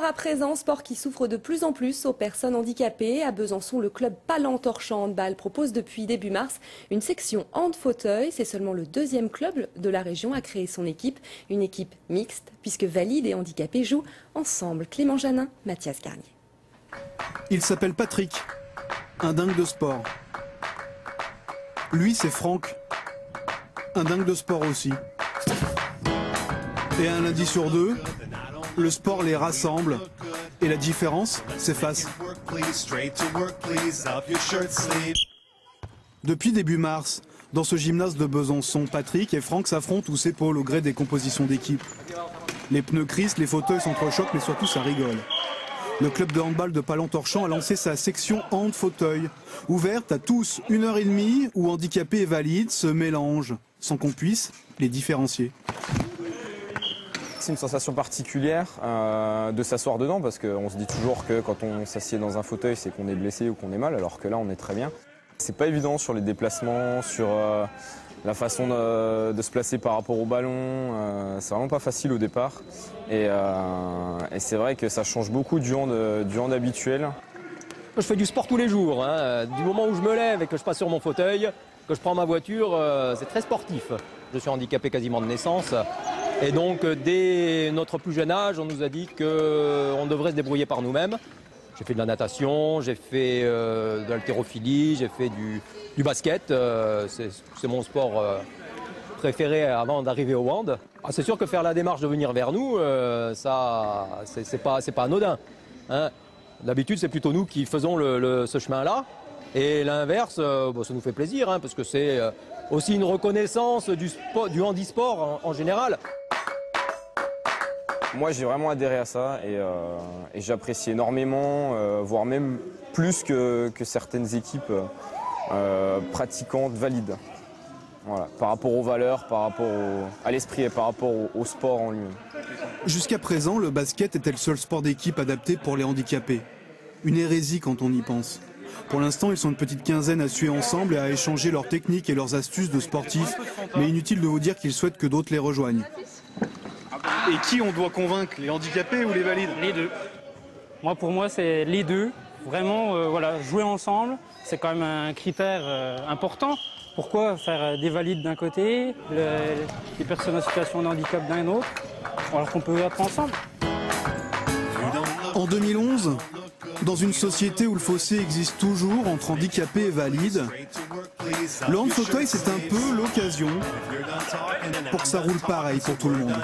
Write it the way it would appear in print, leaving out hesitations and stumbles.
Sport à présent, sport qui souffre de plus en plus aux personnes handicapées. À Besançon, le club Palan-Torchant Handball propose depuis début mars une section hand-fauteuil. C'est seulement le deuxième club de la région à créer son équipe. Une équipe mixte, puisque valides et handicapés jouent ensemble. Clément Janin, Mathias Garnier. Il s'appelle Patrick, un dingue de sport. Lui, c'est Franck, un dingue de sport aussi. Et un lundi sur deux, le sport les rassemble et la différence s'efface. Depuis début mars, dans ce gymnase de Besançon, Patrick et Franck s'affrontent ou s'épaulent au gré des compositions d'équipe. Les pneus crissent, les fauteuils s'entrechoquent, mais surtout ça rigole. Le club de handball de Palan-Torchant a lancé sa section hand-fauteuil, ouverte à tous, 1h30 où handicapés et valides se mélangent, sans qu'on puisse les différencier. C'est une sensation particulière de s'asseoir dedans parce qu'on se dit toujours que quand on s'assied dans un fauteuil, c'est qu'on est blessé ou qu'on est mal, alors que là, on est très bien. C'est pas évident sur les déplacements, sur la façon de se placer par rapport au ballon. C'est vraiment pas facile au départ. Et c'est vrai que ça change beaucoup du hand habituel. Je fais du sport tous les jours. Du moment où je me lève et que je passe sur mon fauteuil, que je prends ma voiture, c'est très sportif. Je suis handicapé quasiment de naissance. Et donc, dès notre plus jeune âge, on nous a dit qu'on devrait se débrouiller par nous-mêmes. J'ai fait de la natation, j'ai fait de l'haltérophilie, j'ai fait du basket. C'est mon sport préféré avant d'arriver au hand. C'est sûr que faire la démarche de venir vers nous, ça, c'est pas anodin. D'habitude, c'est plutôt nous qui faisons ce chemin-là. Et l'inverse, ça nous fait plaisir, parce que c'est aussi une reconnaissance du handisport en général. Moi, j'ai vraiment adhéré à ça et j'apprécie énormément, voire même plus que certaines équipes pratiquantes valides. Voilà, par rapport aux valeurs, par rapport à l'esprit et par rapport au sport en lui-même. Jusqu'à présent, le basket était le seul sport d'équipe adapté pour les handicapés. Une hérésie quand on y pense. Pour l'instant, ils sont une petite quinzaine à suer ensemble et à échanger leurs techniques et leurs astuces de sportifs. Mais inutile de vous dire qu'ils souhaitent que d'autres les rejoignent. Et qui on doit convaincre, les handicapés ou les valides? Les deux. Pour moi, c'est les deux. Vraiment, jouer ensemble, c'est quand même un critère important. Pourquoi faire des valides d'un côté, les personnes en situation de handicap d'un autre, alors qu'on peut être ensemble? En 2011, dans une société où le fossé existe toujours entre handicapés et valides, le hand-fauteuil, c'est un peu l'occasion pour que ça roule pareil pour tout le monde.